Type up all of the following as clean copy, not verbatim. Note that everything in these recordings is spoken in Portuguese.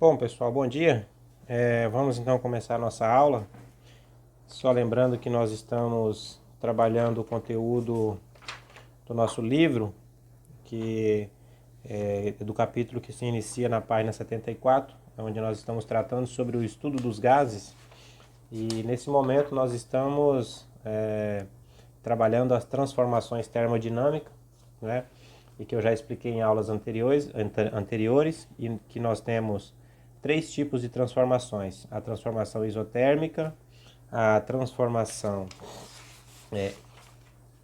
Bom, pessoal, bom dia. Vamos então começar a nossa aula. Só lembrando que nós estamos trabalhando o conteúdo do nosso livro, que é do capítulo que se inicia na página 74, onde nós estamos tratando sobre o estudo dos gases. E nesse momento nós estamos trabalhando as transformações termodinâmicas, né? E que eu já expliquei em aulas anteriores, e que nós temos três tipos de transformações: a transformação isotérmica, a transformação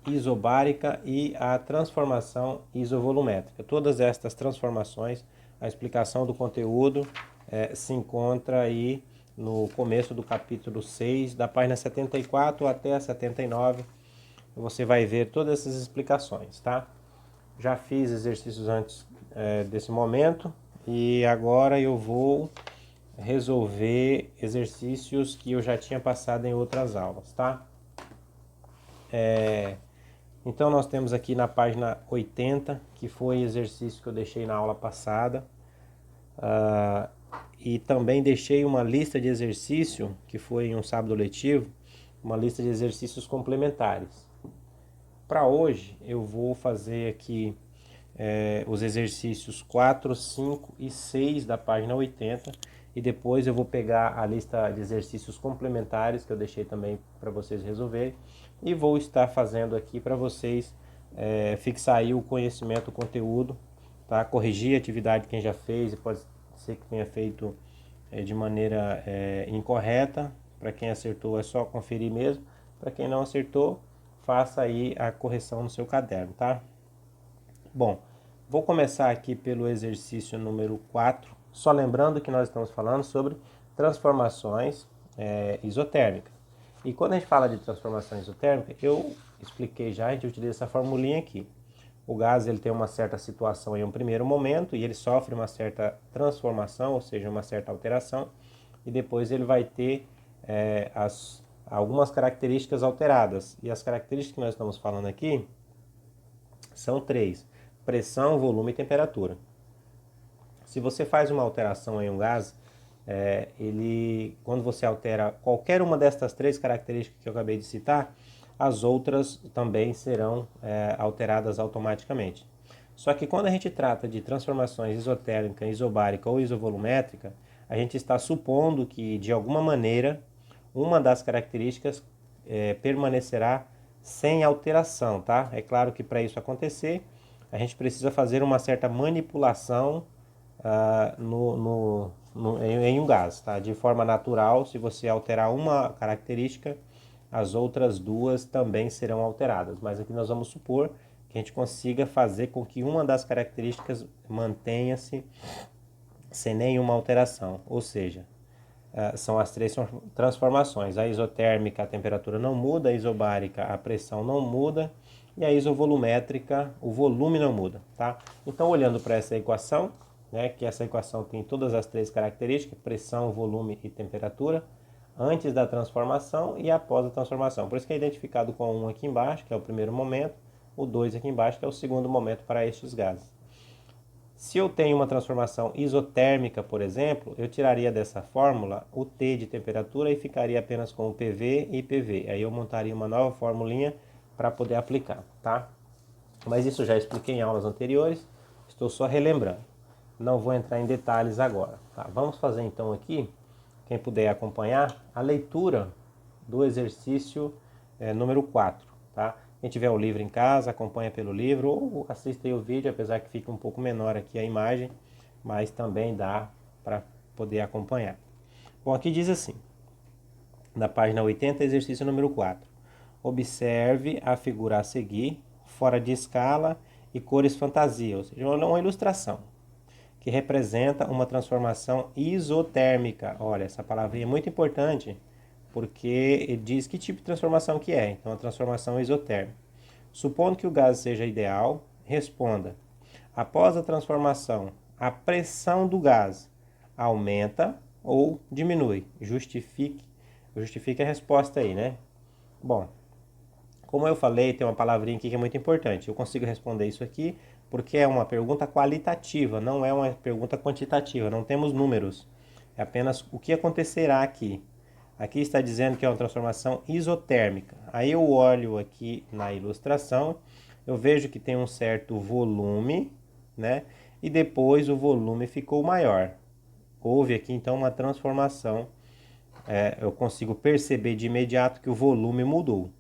isobárica e a transformação isovolumétrica. Todas estas transformações, a explicação do conteúdo se encontra aí no começo do capítulo 6, da página 74 até a 79. Você vai ver todas essas explicações, tá? Já fiz exercícios antes desse momento e agora eu vou resolver exercícios que eu já tinha passado em outras aulas, tá? Então nós temos aqui na página 80, que foi exercício que eu deixei na aula passada, e também deixei uma lista de exercício, que foi em um sábado letivo, uma lista de exercícios complementares. Para hoje eu vou fazer aqui os exercícios 4, 5 e 6 da página 80, e depois eu vou pegar a lista de exercícios complementares que eu deixei também para vocês resolverem e vou estar fazendo aqui para vocês fixar aí o conhecimento, o conteúdo, tá? Corrigir a atividade quem já fez e pode ser que tenha feito de maneira incorreta. Para quem acertou é só conferir mesmo, para quem não acertou faça aí a correção no seu caderno, tá? Bom, vou começar aqui pelo exercício número 4, só lembrando que nós estamos falando sobre transformações isotérmicas. E quando a gente fala de transformação isotérmica, eu expliquei já, a gente utiliza essa formulinha aqui. O gás ele tem uma certa situação em um primeiro momento e ele sofre uma certa transformação, ou seja, uma certa alteração, e depois ele vai ter algumas características alteradas. E as características que nós estamos falando aqui são três: pressão, volume e temperatura. Se você faz uma alteração em um gás, quando você altera qualquer uma destas três características que eu acabei de citar, as outras também serão alteradas automaticamente. Só que quando a gente trata de transformações isotérmica, isobárica ou isovolumétrica, a gente está supondo que, de alguma maneira, uma das características permanecerá sem alteração, tá? É claro que para isso acontecer, a gente precisa fazer uma certa manipulação em um gás, tá? De forma natural, se você alterar uma característica, as outras duas também serão alteradas. Mas aqui nós vamos supor que a gente consiga fazer com que uma das características mantenha-se sem nenhuma alteração. Ou seja, são as três transformações: a isotérmica, a temperatura não muda; a isobárica, a pressão não muda; e a isovolumétrica, o volume não muda, tá? Então, olhando para essa equação, né, que essa equação tem todas as três características: pressão, volume e temperatura, antes da transformação e após a transformação. Por isso que é identificado com um aqui embaixo, que é o primeiro momento, o 2 aqui embaixo, que é o segundo momento para estes gases. Se eu tenho uma transformação isotérmica, por exemplo, eu tiraria dessa fórmula o T de temperatura e ficaria apenas com o PV e PV. Aí eu montaria uma nova formulinha para poder aplicar, tá? Mas isso já expliquei em aulas anteriores, estou só relembrando. Não vou entrar em detalhes agora, tá? Vamos fazer então aqui, quem puder acompanhar, a leitura do exercício número 4, tá? Quem tiver o livro em casa, acompanha pelo livro ou assista aí o vídeo, apesar que fica um pouco menor aqui a imagem, mas também dá para poder acompanhar. Bom, aqui diz assim, na página 80, exercício número 4. Observe a figura a seguir, fora de escala e cores fantasia, ou seja, uma ilustração que representa uma transformação isotérmica. Olha, essa palavrinha é muito importante, porque ele diz que tipo de transformação que é. Então, a transformação isotérmica. Supondo que o gás seja ideal, responda: após a transformação, a pressão do gás aumenta ou diminui? Justifique a resposta aí, né? Bom, como eu falei, tem uma palavrinha aqui que é muito importante. Eu consigo responder isso aqui porque é uma pergunta qualitativa, não é uma pergunta quantitativa, não temos números. É apenas o que acontecerá aqui. Aqui está dizendo que é uma transformação isotérmica. Aí eu olho aqui na ilustração, eu vejo que tem um certo volume, né? E depois o volume ficou maior. Houve aqui então uma transformação. Eu consigo perceber de imediato que o volume mudou.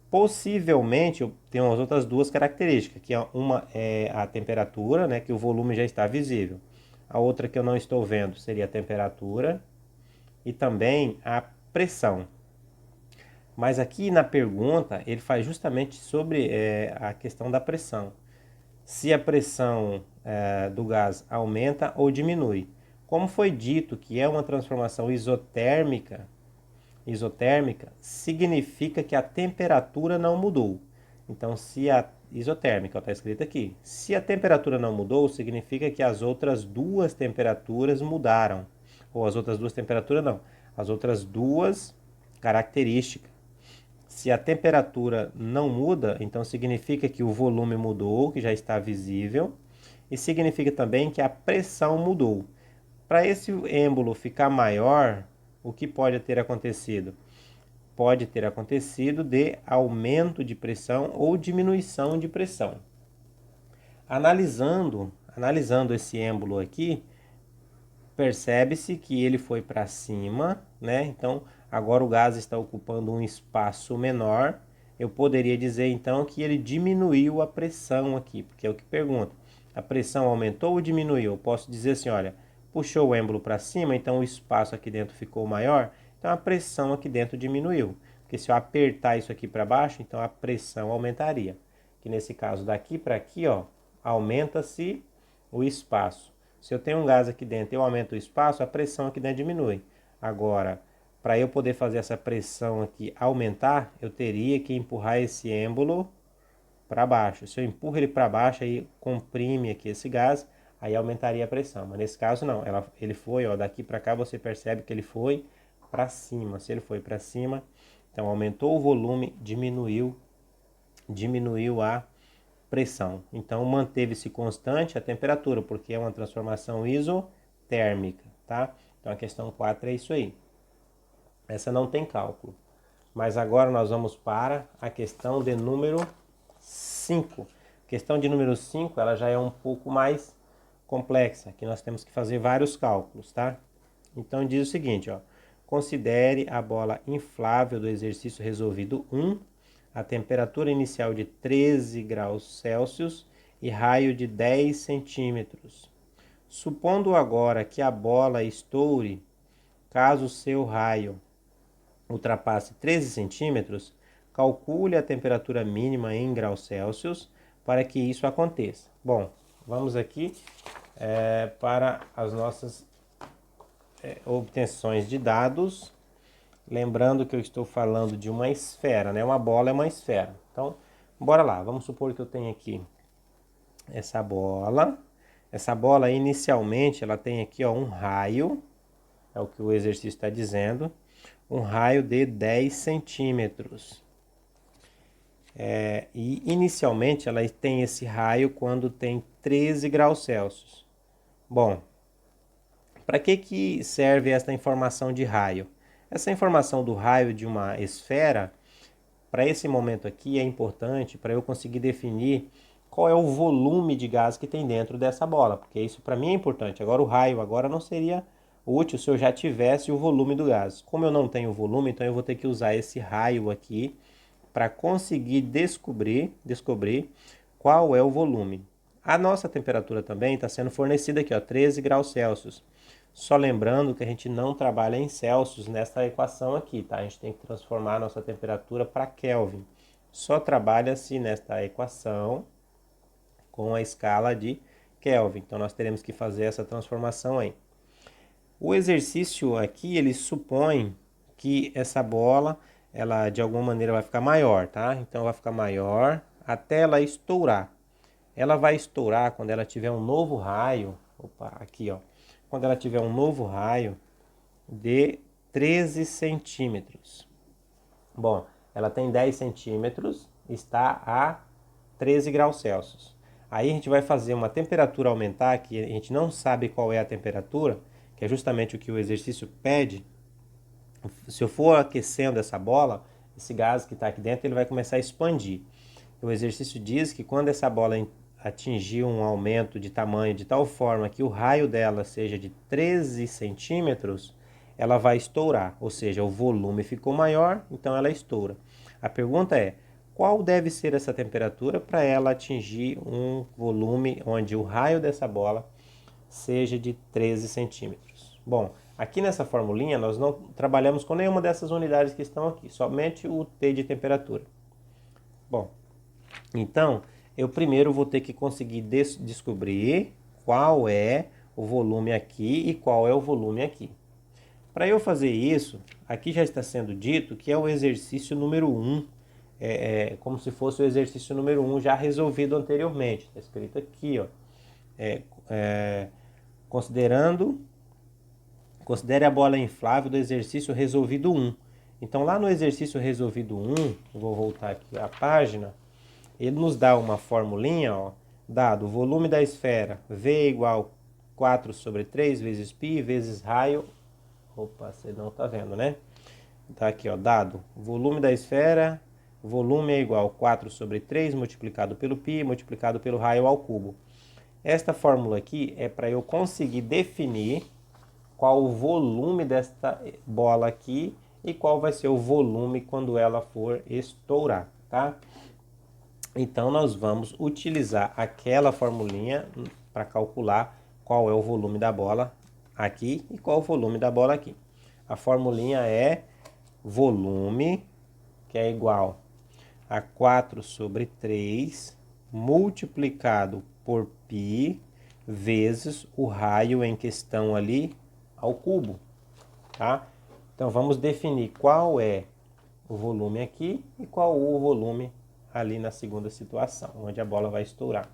Possivelmente eu tenho as outras duas características, que uma é a temperatura, né, que o volume já está visível. A outra que eu não estou vendo seria a temperatura e também a pressão. Mas aqui na pergunta ele faz justamente sobre a questão da pressão. Se a pressão do gás aumenta ou diminui. Como foi dito que é uma transformação isotérmica, significa que a temperatura não mudou. Então, se a isotérmica, está escrito aqui, se a temperatura não mudou, significa que as outras duas temperaturas mudaram. Ou as outras duas temperaturas não, as outras duas características. Se a temperatura não muda, então significa que o volume mudou, que já está visível, e significa também que a pressão mudou. Para esse êmbolo ficar maior, o que pode ter acontecido? Pode ter acontecido de aumento de pressão ou diminuição de pressão. Analisando esse êmbolo aqui, percebe-se que ele foi para cima, né? Então, agora o gás está ocupando um espaço menor. Eu poderia dizer então que ele diminuiu a pressão aqui, porque é o que pergunta. A pressão aumentou ou diminuiu? Eu posso dizer assim, olha, puxou o êmbolo para cima, então o espaço aqui dentro ficou maior, então a pressão aqui dentro diminuiu. Porque se eu apertar isso aqui para baixo, então a pressão aumentaria. Que nesse caso daqui para aqui, ó, aumenta-se o espaço. Se eu tenho um gás aqui dentro e eu aumento o espaço, a pressão aqui dentro diminui. Agora, para eu poder fazer essa pressão aqui aumentar, eu teria que empurrar esse êmbolo para baixo. Se eu empurro ele para baixo, aí comprime aqui esse gás, aí aumentaria a pressão. Mas nesse caso não, ele foi, ó, daqui para cá você percebe que ele foi para cima. Se ele foi para cima, então aumentou o volume, diminuiu a pressão. Então manteve-se constante a temperatura, porque é uma transformação isotérmica, tá? Então a questão 4 é isso aí. Essa não tem cálculo. Mas agora nós vamos para a questão de número 5. A questão de número 5, ela já é um pouco mais complexa, que nós temos que fazer vários cálculos, tá? Então diz o seguinte, ó: considere a bola inflável do exercício resolvido 1, a temperatura inicial de 13 graus Celsius e raio de 10 centímetros. Supondo agora que a bola estoure, caso o seu raio ultrapasse 13 centímetros, calcule a temperatura mínima em graus Celsius para que isso aconteça. Bom, vamos aqui para as nossas obtenções de dados. Lembrando que eu estou falando de uma esfera, né? Uma bola é uma esfera. Então, bora lá. Vamos supor que eu tenho aqui essa bola. Essa bola, inicialmente, ela tem aqui, ó, um raio. É o que o exercício está dizendo. Um raio de 10 centímetros. E inicialmente ela tem esse raio quando tem 13 graus Celsius. Bom, para que serve esta informação de raio? Essa informação do raio de uma esfera, para esse momento aqui, é importante para eu conseguir definir qual é o volume de gás que tem dentro dessa bola, porque isso para mim é importante. Agora o raio agora não seria útil se eu já tivesse o volume do gás. Como eu não tenho volume, então eu vou ter que usar esse raio aqui para conseguir descobrir qual é o volume. A nossa temperatura também está sendo fornecida aqui, ó, 13 graus Celsius. Só lembrando que a gente não trabalha em Celsius nessa equação aqui, tá? A gente tem que transformar a nossa temperatura para Kelvin. Só trabalha-se nesta equação com a escala de Kelvin. Então nós teremos que fazer essa transformação aí. O exercício aqui, ele supõe que essa bola, ela de alguma maneira vai ficar maior, tá? Então vai ficar maior até ela estourar. Ela vai estourar quando ela tiver um novo raio, aqui, ó. Quando ela tiver um novo raio de 13 centímetros. Bom, ela tem 10 centímetros, está a 13 graus Celsius. Aí a gente vai fazer uma temperatura aumentar, que a gente não sabe qual é a temperatura, que é justamente o que o exercício pede. Se eu for aquecendo essa bola, esse gás que está aqui dentro, ele vai começar a expandir. O exercício diz que quando essa bola atingir um aumento de tamanho de tal forma que o raio dela seja de 13 centímetros, ela vai estourar, ou seja, o volume ficou maior, então ela estoura. A pergunta é, qual deve ser essa temperatura para ela atingir um volume onde o raio dessa bola seja de 13 centímetros? Bom, aqui nessa formulinha nós não trabalhamos com nenhuma dessas unidades que estão aqui, somente o T de temperatura. Bom, então eu primeiro vou ter que conseguir descobrir qual é o volume aqui e qual é o volume aqui. Para eu fazer isso, aqui já está sendo dito que é o exercício número 1, como se fosse o exercício número 1 já resolvido anteriormente. Está escrito aqui, ó, considere a bola inflável do exercício resolvido 1. Então lá no exercício resolvido 1, eu vou voltar aqui à página, ele nos dá uma formulinha, ó, dado o volume da esfera V igual 4 sobre 3 vezes π vezes raio. Opa, você não está vendo, né? Tá aqui, ó, dado o volume da esfera, volume é igual a 4 sobre 3 multiplicado pelo π multiplicado pelo raio ao cubo. Esta fórmula aqui é para eu conseguir definir qual o volume desta bola aqui e qual vai ser o volume quando ela for estourar, tá? Então nós vamos utilizar aquela formulinha para calcular qual é o volume da bola aqui e qual o volume da bola aqui. A formulinha é volume, que é igual a 4 sobre 3 multiplicado por π vezes o raio em questão ali ao cubo, tá? Então vamos definir qual é o volume aqui e qual o volume ali na segunda situação, onde a bola vai estourar.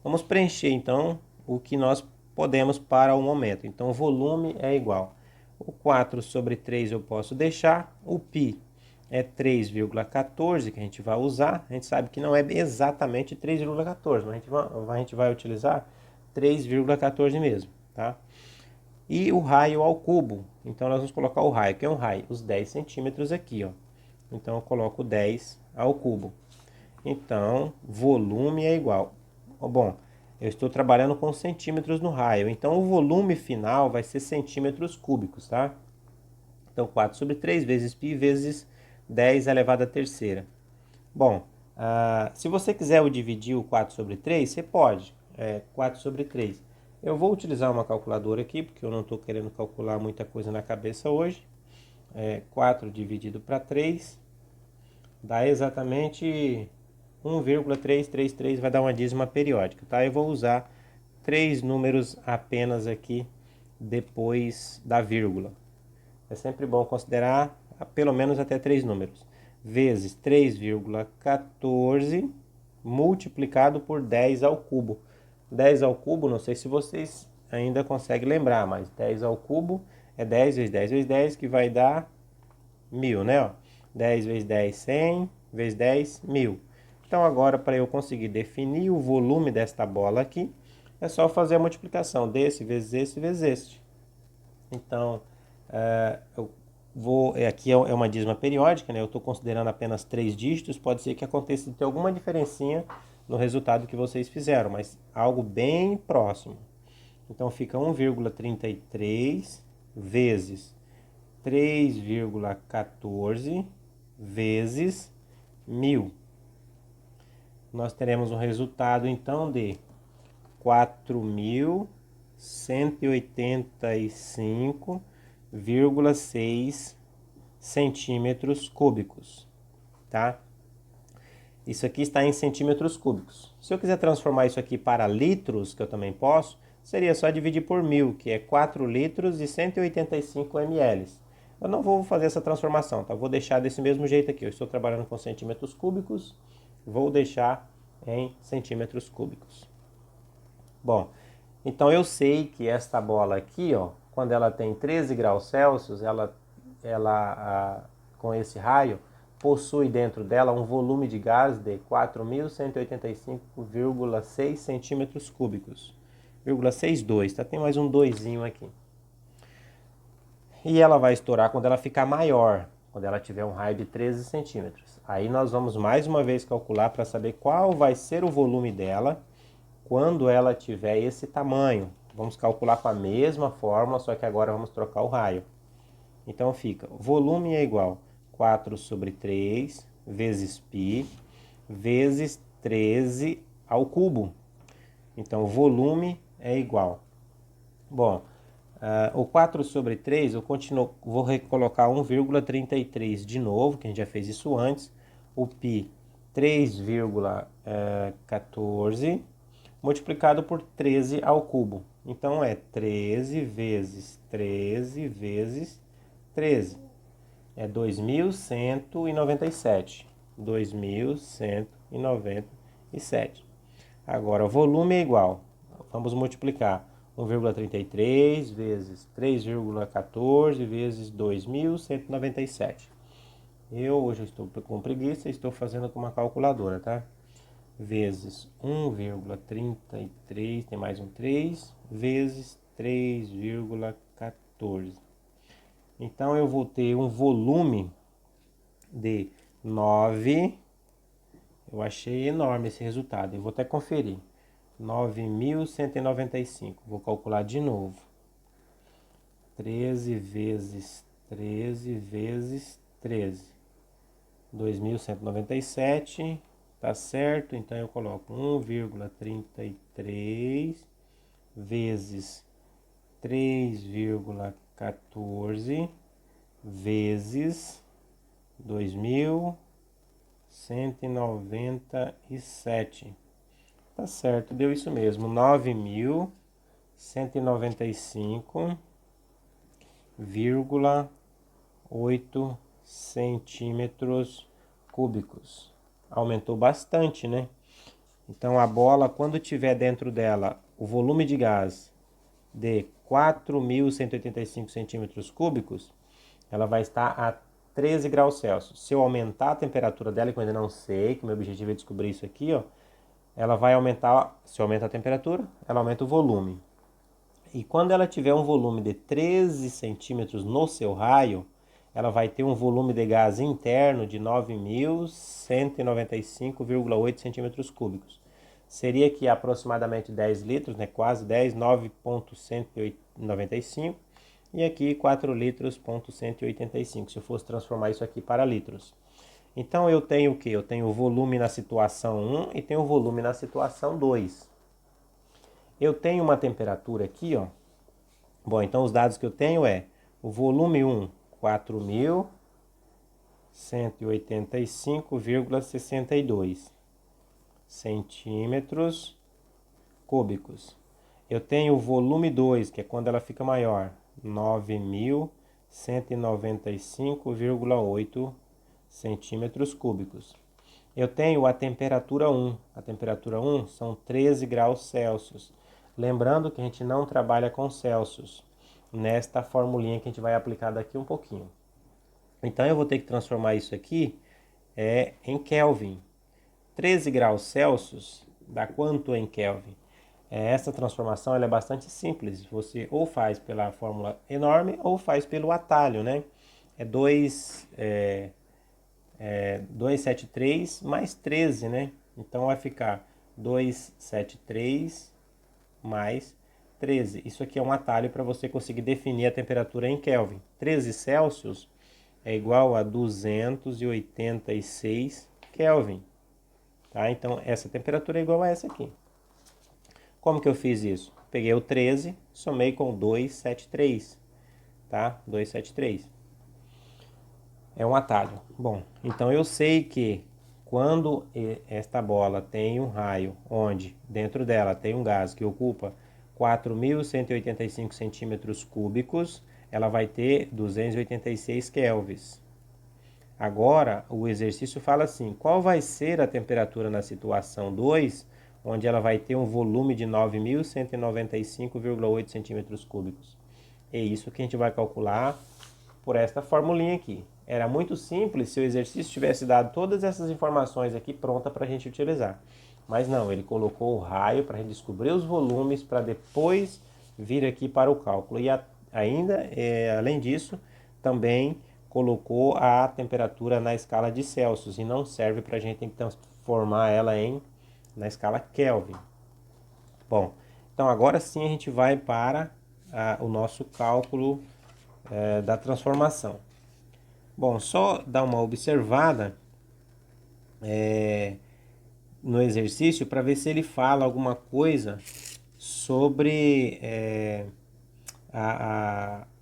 Vamos preencher então o que nós podemos para o momento. Então o volume é igual. O 4 sobre 3 eu posso deixar, o π é 3,14 que a gente vai usar. A gente sabe que não é exatamente 3,14, mas a gente vai utilizar 3,14 mesmo, tá? E o raio ao cubo. Então nós vamos colocar o raio, que é um raio, os 10 centímetros aqui, ó. Então eu coloco 10 ao cubo. Então, volume é igual. Bom, eu estou trabalhando com centímetros no raio, então o volume final vai ser centímetros cúbicos, tá? Então 4 sobre 3 vezes π vezes 10 elevado à terceira. Bom, se você quiser dividir o 4 sobre 3, você pode. 4 sobre 3. Eu vou utilizar uma calculadora aqui, porque eu não estou querendo calcular muita coisa na cabeça hoje. 4 dividido para 3 dá exatamente 1,333, vai dar uma dízima periódica, tá? Eu vou usar 3 números apenas aqui depois da vírgula. É sempre bom considerar pelo menos até 3 números. Vezes 3,14 multiplicado por 10 ao cubo. 10 ao cubo, não sei se vocês ainda conseguem lembrar, mas 10 ao cubo é 10 vezes 10 vezes 10, que vai dar 1000, né? Ó, 10 vezes 10, 100, vezes 10, 1000. Então agora, para eu conseguir definir o volume desta bola aqui, é só fazer a multiplicação desse vezes esse vezes este. Então, aqui é uma dízima periódica, né? Eu estou considerando apenas 3 dígitos, pode ser que aconteça de ter alguma diferencinha no resultado que vocês fizeram, mas algo bem próximo. Então fica 1,33 vezes 3,14 vezes 1000. Nós teremos um resultado então de 4.185,6 centímetros cúbicos, tá? Isso aqui está em centímetros cúbicos. Se eu quiser transformar isso aqui para litros, que eu também posso, seria só dividir por 1000, que é 4 litros e 185 ml. Eu não vou fazer essa transformação, tá? Vou deixar desse mesmo jeito aqui. Eu estou trabalhando com centímetros cúbicos, vou deixar em centímetros cúbicos. Bom, então eu sei que esta bola aqui, ó, quando ela tem 13 graus Celsius, com esse raio, possui dentro dela um volume de gás de 4.185,6 centímetros cúbicos. 0,62, tá? Tem mais um doisinho aqui. E ela vai estourar quando ela ficar maior, quando ela tiver um raio de 13 centímetros. Aí nós vamos mais uma vez calcular para saber qual vai ser o volume dela quando ela tiver esse tamanho. Vamos calcular com a mesma fórmula, só que agora vamos trocar o raio. Então fica, volume é igual 4 sobre 3 vezes π vezes 13 ao cubo. Então o volume é igual. Bom, o 4 sobre 3, eu vou recolocar 1,33 de novo, que a gente já fez isso antes. O π 3,14 multiplicado por 13 ao cubo. Então é 13 vezes 13 vezes 13. É 2.197. 2.197. Agora, o volume é igual. Vamos multiplicar 1,33 vezes 3,14 vezes 2.197. Eu hoje estou com preguiça e estou fazendo com uma calculadora, tá? Vezes 1,33, tem mais um 3, vezes 3,14. Então, eu vou ter um volume de 9. Eu achei enorme esse resultado. Eu vou até conferir. 9.195. Vou calcular de novo. 13 vezes 13 vezes 13. 2.197. Tá certo? Então, eu coloco 1,33 vezes 3,14 vezes 2.197. Tá certo, deu isso mesmo, 9.195,8 centímetros cúbicos. Aumentou bastante, né? Então a bola, quando tiver dentro dela o volume de gás de 4.185 centímetros cúbicos, ela vai estar a 13 graus Celsius. Se eu aumentar a temperatura dela, que eu ainda não sei, que o meu objetivo é descobrir isso aqui, ó, ela vai aumentar, se eu aumentar a temperatura, ela aumenta o volume. E quando ela tiver um volume de 13 centímetros no seu raio, ela vai ter um volume de gás interno de 9.195,8 centímetros cúbicos. Seria que aproximadamente 10 litros, né? Quase 10, 9,195. E aqui 4 litros, 185, se eu fosse transformar isso aqui para litros. Então eu tenho o que? Eu tenho o volume na situação 1 e tenho o volume na situação 2. Eu tenho uma temperatura aqui, ó. Bom, então os dados que eu tenho é o volume 1, 4.185,62 centímetros cúbicos. Eu tenho o volume 2, que é quando ela fica maior, 9.195,8 centímetros cúbicos. Eu tenho a temperatura 1. A temperatura 1 são 13 graus Celsius. Lembrando que a gente não trabalha com Celsius nesta formulinha que a gente vai aplicar daqui um pouquinho. Então eu vou ter que transformar isso aqui em Kelvin. 13 graus Celsius dá quanto em Kelvin? Essa transformação ela é bastante simples. Você ou faz pela fórmula enorme ou faz pelo atalho, né? É 273 mais 13, né? Então vai ficar 273 mais 13. Isso aqui é um atalho para você conseguir definir a temperatura em Kelvin. 13 Celsius é igual a 286 Kelvin. Tá? Então essa temperatura é igual a essa aqui. Como que eu fiz isso? Peguei o 13, somei com 273, tá? 273. É um atalho. Bom, então eu sei que quando esta bola tem um raio onde dentro dela tem um gás que ocupa 4.185 centímetros cúbicos, ela vai ter 286 kelvins. Agora, o exercício fala assim, qual vai ser a temperatura na situação 2, onde ela vai ter um volume de 9.195,8 centímetros cúbicos? É isso que a gente vai calcular por esta formulinha aqui. Era muito simples se o exercício tivesse dado todas essas informações aqui pronta para a gente utilizar. Mas não, ele colocou o raio para a gente descobrir os volumes para depois vir aqui para o cálculo. E ainda, além disso, também colocou a temperatura na escala de Celsius e não serve para a gente transformar ela na escala Kelvin. Bom, então agora sim a gente vai para o nosso cálculo da transformação. Bom, só dar uma observada no exercício para ver se ele fala alguma coisa sobre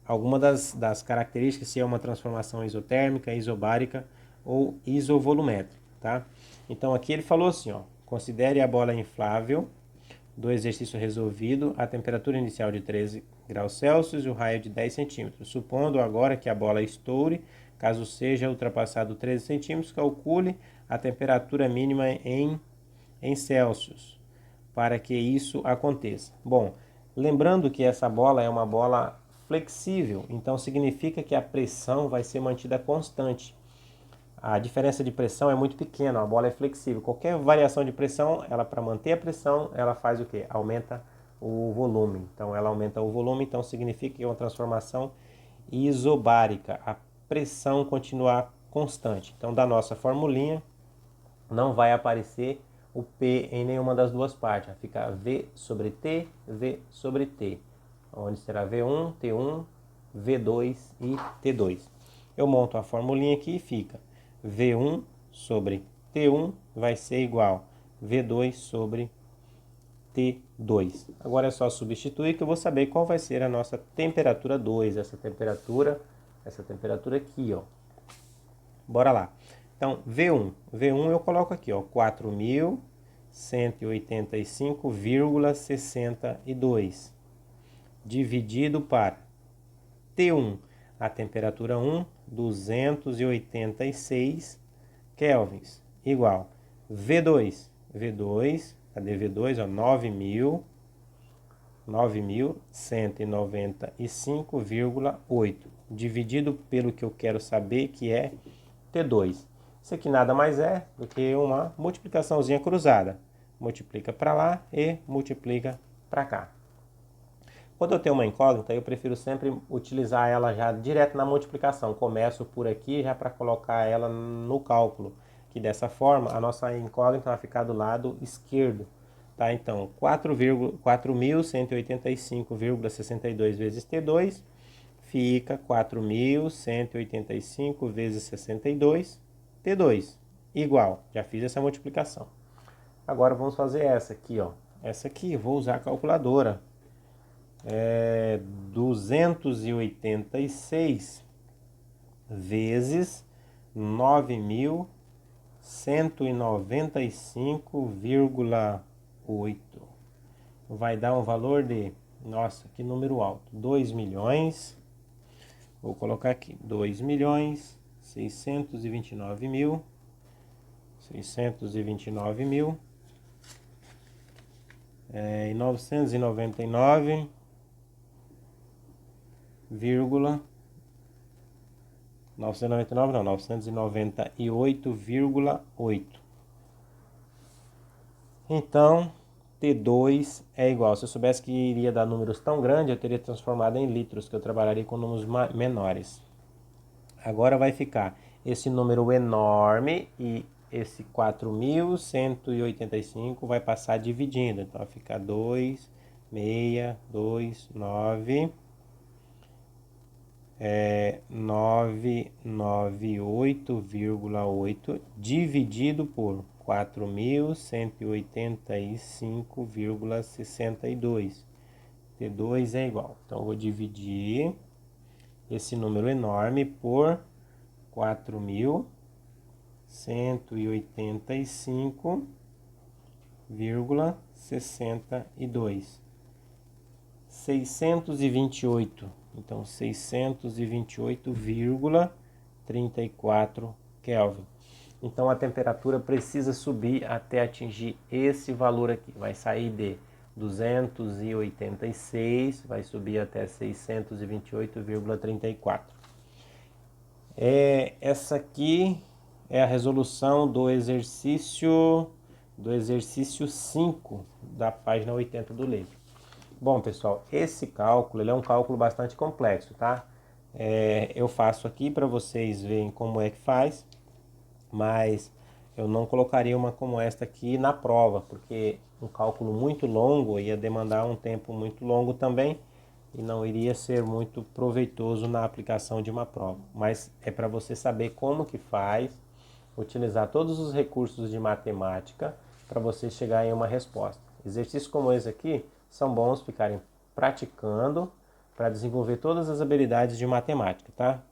alguma das características, se é uma transformação isotérmica, isobárica ou isovolumétrica, tá? Então aqui ele falou assim, ó, considere a bola inflável do exercício resolvido a temperatura inicial de 13 graus Celsius e o raio de 10 centímetros. Supondo agora que a bola estoure, caso seja ultrapassado 13 centímetros, calcule a temperatura mínima em Celsius para que isso aconteça. Bom, lembrando que essa bola é uma bola flexível, então significa que a pressão vai ser mantida constante. A diferença de pressão é muito pequena, a bola é flexível. Qualquer variação de pressão, ela para manter a pressão, ela faz o quê? Aumenta o volume. Então ela aumenta o volume, então significa que é uma transformação isobárica. A pressão continua constante. Então da nossa formulinha não vai aparecer o P em nenhuma das duas partes. Vai ficar V sobre T, V sobre T. Onde será V1, T1, V2 e T2. Eu monto a formulinha aqui e fica V1 sobre T1 vai ser igual V2 sobre T2. Agora é só substituir que eu vou saber qual vai ser a nossa temperatura 2, essa temperatura aqui, ó. Bora lá. Então, V1 eu coloco aqui, ó, 4.185,62 dividido para T1, a temperatura 1, 286 kelvins, igual V2, cadê V2? Ó, 9.195,8, dividido pelo que eu quero saber, que é T2. Isso aqui nada mais é do que uma multiplicaçãozinha cruzada. Multiplica para lá e multiplica para cá. Quando eu tenho uma incógnita, eu prefiro sempre utilizar ela já direto na multiplicação. Começo por aqui já para colocar ela no cálculo, que dessa forma a nossa incógnita vai ficar do lado esquerdo. Tá? Então, 4.185,62 vezes T2 fica 4.185 vezes 62, T2, igual. Já fiz essa multiplicação. Agora vamos fazer essa aqui, ó. Essa aqui, vou usar a calculadora. 286 vezes 9.195,8 vai dar um valor de, nossa, que número alto, 2 milhões, vou colocar aqui, 2.629.000 e 999 998,8. Então, T2 é igual. Se eu soubesse que iria dar números tão grandes, eu teria transformado em litros, que eu trabalharia com números menores. Agora vai ficar esse número enorme e esse 4.185 vai passar dividindo. Então vai ficar 2.629 998,8 dividido por 4.185,62. T2 é igual. Então eu vou dividir esse número enorme por 4.185,62. 628. Então 628,34 Kelvin. Então a temperatura precisa subir até atingir esse valor aqui. Vai sair de 286, vai subir até 628,34. Essa aqui é a resolução do exercício 5 da página 80 do livro. Bom, pessoal, esse cálculo ele é um cálculo bastante complexo, tá? Eu faço aqui para vocês verem como é que faz, mas eu não colocaria uma como esta aqui na prova, porque um cálculo muito longo ia demandar um tempo muito longo também e não iria ser muito proveitoso na aplicação de uma prova. Mas é para você saber como que faz, utilizar todos os recursos de matemática para você chegar em uma resposta. Exercícios como esse aqui são bons ficarem praticando para desenvolver todas as habilidades de matemática, tá?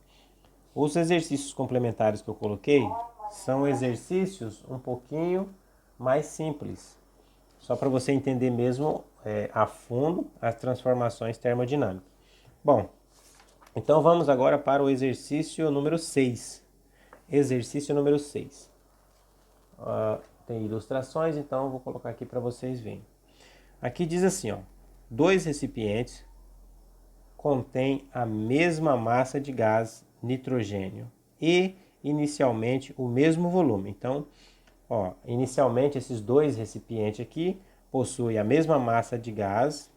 Os exercícios complementares que eu coloquei são exercícios um pouquinho mais simples, só para você entender mesmo a fundo as transformações termodinâmicas. Bom, então vamos agora para o exercício número 6. Exercício número 6. Tem ilustrações, então eu vou colocar aqui para vocês verem. Aqui diz assim, ó, dois recipientes contêm a mesma massa de gás nitrogênio e inicialmente o mesmo volume. Então, ó, inicialmente esses dois recipientes aqui possuem a mesma massa de gás,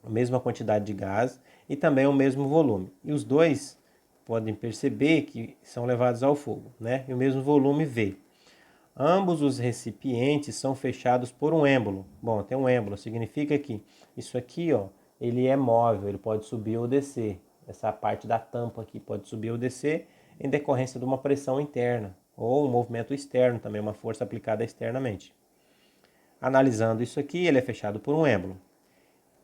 a mesma quantidade de gás e também o mesmo volume. E os dois podem perceber que são levados ao fogo, né? E o mesmo volume V. Ambos os recipientes são fechados por um êmbolo. Bom, tem um êmbolo, significa que isso aqui, ó, ele é móvel, ele pode subir ou descer. Essa parte da tampa aqui pode subir ou descer em decorrência de uma pressão interna ou um movimento externo, também uma força aplicada externamente. Analisando isso aqui, ele é fechado por um êmbolo.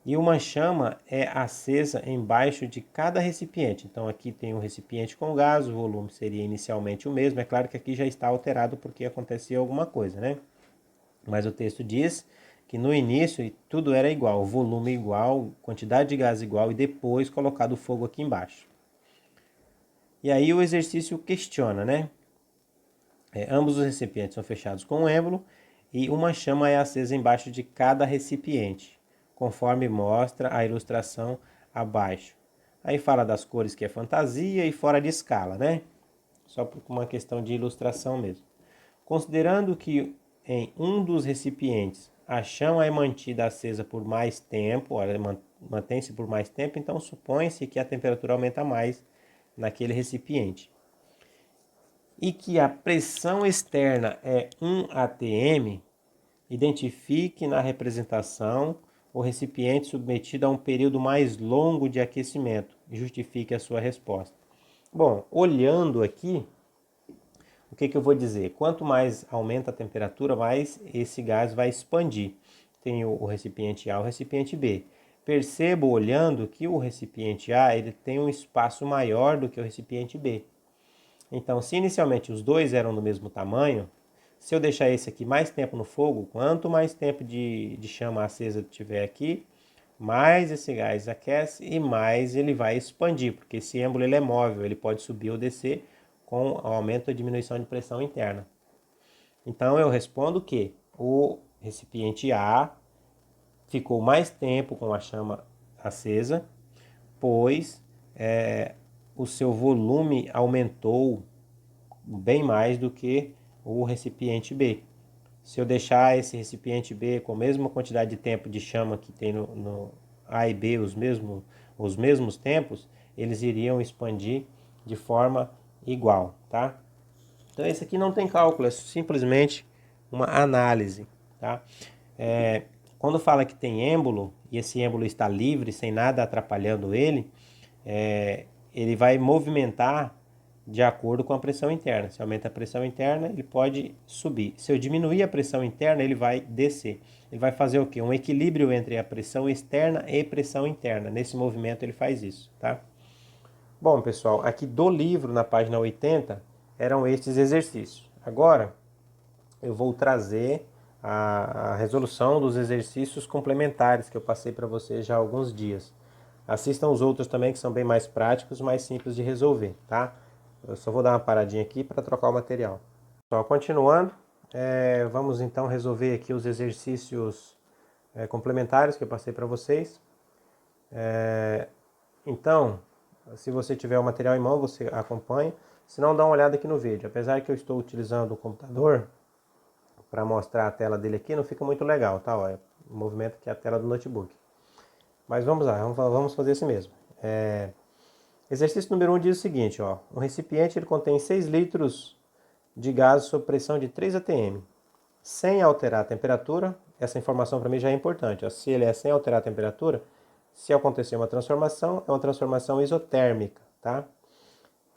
E uma chama é acesa embaixo de cada recipiente. Então aqui tem um recipiente com gás, o volume seria inicialmente o mesmo. É claro que aqui já está alterado porque acontecia alguma coisa, né? Mas o texto diz que no início tudo era igual, o volume igual, quantidade de gás igual e depois colocado o fogo aqui embaixo. E aí o exercício questiona, né? Ambos os recipientes são fechados com um êmbolo e uma chama é acesa embaixo de cada recipiente, conforme mostra a ilustração abaixo. Aí fala das cores que é fantasia e fora de escala, né? Só por uma questão de ilustração mesmo. Considerando que em um dos recipientes a chama é mantida acesa por mais tempo, ela mantém-se por mais tempo, então supõe-se que a temperatura aumenta mais naquele recipiente. E que a pressão externa é 1 atm, identifique na representação o recipiente submetido a um período mais longo de aquecimento e justifique a sua resposta. Bom, olhando aqui, o que eu vou dizer? Quanto mais aumenta a temperatura, mais esse gás vai expandir. Tem o recipiente A e o recipiente B. Percebo olhando que o recipiente A ele tem um espaço maior do que o recipiente B. Então, se inicialmente os dois eram do mesmo tamanho, se eu deixar esse aqui mais tempo no fogo, quanto mais tempo de chama acesa tiver aqui, mais esse gás aquece e mais ele vai expandir, porque esse êmbolo ele é móvel, ele pode subir ou descer com aumento ou diminuição de pressão interna. Então eu respondo que o recipiente A ficou mais tempo com a chama acesa, pois o seu volume aumentou bem mais do que o recipiente B. Se eu deixar esse recipiente B com a mesma quantidade de tempo de chama que tem no A e B, os mesmos tempos, eles iriam expandir de forma igual, tá? Então esse aqui não tem cálculo, é simplesmente uma análise, tá? Quando fala que tem êmbolo, e esse êmbolo está livre, sem nada atrapalhando ele, ele vai movimentar de acordo com a pressão interna. Se aumenta a pressão interna, ele pode subir. Se eu diminuir a pressão interna, ele vai descer. Ele vai fazer o quê? Um equilíbrio entre a pressão externa e pressão interna. Nesse movimento ele faz isso, tá? Bom, pessoal, aqui do livro, na página 80, eram estes exercícios. Agora, eu vou trazer a resolução dos exercícios complementares que eu passei para vocês já há alguns dias. Assistam os outros também, que são bem mais práticos, mais simples de resolver, tá? Eu só vou dar uma paradinha aqui para trocar o material. Só continuando, vamos então resolver aqui os exercícios complementares que eu passei para vocês. Então, Se você tiver o material em mão, você acompanha. Se não, dá uma olhada aqui no vídeo. Apesar que eu estou utilizando o computador para mostrar a tela dele aqui, não fica muito legal, tá? Ó, o movimento aqui é a tela do notebook. Mas vamos lá, vamos fazer esse mesmo. Exercício número 1 diz o seguinte, ó. Um recipiente ele contém 6 litros de gás sob pressão de 3 atm. Sem alterar a temperatura, essa informação para mim já é importante. Ó. Se ele é sem alterar a temperatura, se acontecer uma transformação, é uma transformação isotérmica, tá?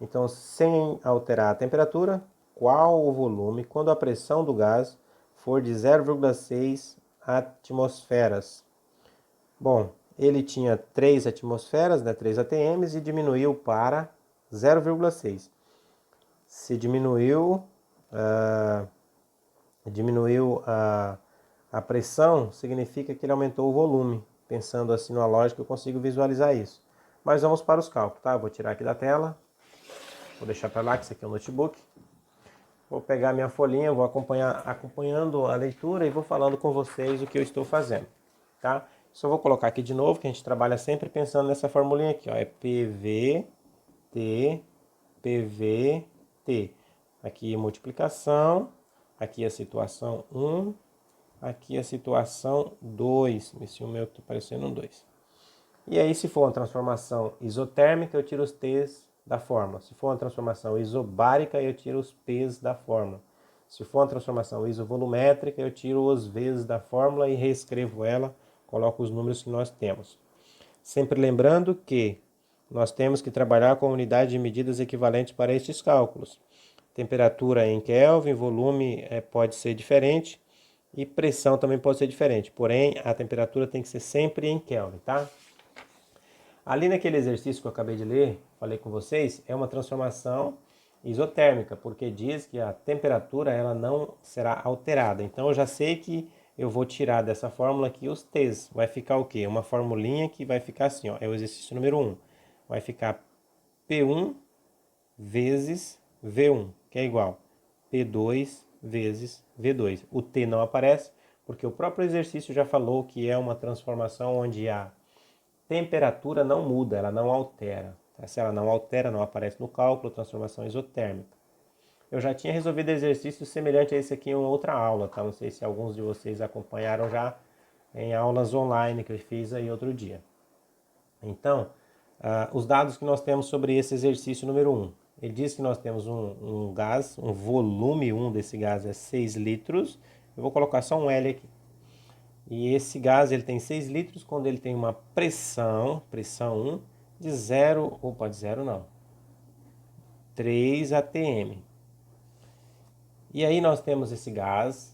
Então, sem alterar a temperatura, qual o volume quando a pressão do gás for de 0,6 atmosferas? Bom, ele tinha 3 atmosferas, né, 3 atm, e diminuiu para 0,6. Se diminuiu a pressão, significa que ele aumentou o volume. Pensando assim numa lógica, eu consigo visualizar isso. Mas vamos para os cálculos, tá? Vou tirar aqui da tela. Vou deixar para lá, que isso aqui é um notebook. Vou pegar minha folhinha, vou acompanhando a leitura e vou falando com vocês o que eu estou fazendo, tá? Só vou colocar aqui de novo, que a gente trabalha sempre pensando nessa formulinha aqui, ó. É PVT, PVT. Aqui multiplicação, aqui a situação 1, aqui a situação 2. Esse o meu está parecendo um 2. E aí, se for uma transformação isotérmica, eu tiro os T's da fórmula. Se for uma transformação isobárica, eu tiro os P's da fórmula. Se for uma transformação isovolumétrica, eu tiro os V's da fórmula e reescrevo ela, coloco os números que nós temos. Sempre lembrando que nós temos que trabalhar com unidade de medidas equivalentes para estes cálculos. Temperatura em Kelvin, volume pode ser diferente e pressão também pode ser diferente. Porém, a temperatura tem que ser sempre em Kelvin, tá? Ali naquele exercício que eu acabei de ler, falei com vocês, é uma transformação isotérmica, porque diz que a temperatura ela não será alterada. Então eu já sei que eu vou tirar dessa fórmula aqui os T's. Vai ficar o quê? Uma formulinha que vai ficar assim, ó, é o exercício número 1. Vai ficar P1 vezes V1, que é igual P2 vezes V2. O T não aparece, porque o próprio exercício já falou que é uma transformação onde a temperatura não muda, ela não altera. Se ela não altera, não aparece no cálculo, transformação isotérmica. Eu já tinha resolvido exercício semelhante a esse aqui em uma outra aula, tá? Não sei se alguns de vocês acompanharam já em aulas online que eu fiz aí outro dia. Então, os dados que nós temos sobre esse exercício número 1. Ele diz que nós temos um gás, um volume 1 desse gás é 6 litros. Eu vou colocar só um L aqui. E esse gás ele tem 6 litros quando ele tem uma pressão 1, de 0, opa, de 0 não, 3 atm. E aí nós temos esse gás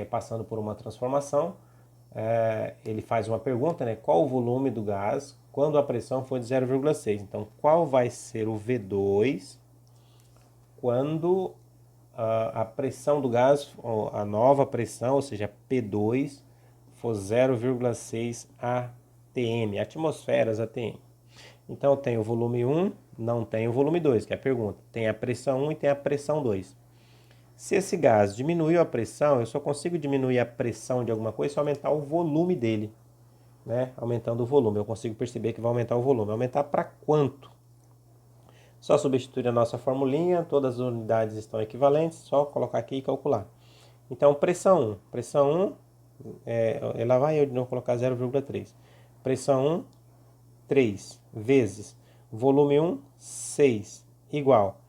passando por uma transformação. Ele faz uma pergunta, né? Qual o volume do gás quando a pressão for de 0,6? Então, qual vai ser o V2 quando a pressão do gás, a nova pressão, ou seja, P2, for 0,6 atm, atmosferas atm. Então tem o volume 1, não tem o volume 2, que é a pergunta. Tem a pressão 1 e tem a pressão 2. Se esse gás diminuiu a pressão, eu só consigo diminuir a pressão de alguma coisa se aumentar o volume dele. Né? Aumentando o volume, eu consigo perceber que vai aumentar o volume. Aumentar para quanto? Só substituir a nossa formulinha, todas as unidades estão equivalentes, só colocar aqui e calcular. Então, pressão 1. Pressão 1, lá vai eu de novo colocar 0,3. Pressão 1, 3 vezes volume 1, 6, igual.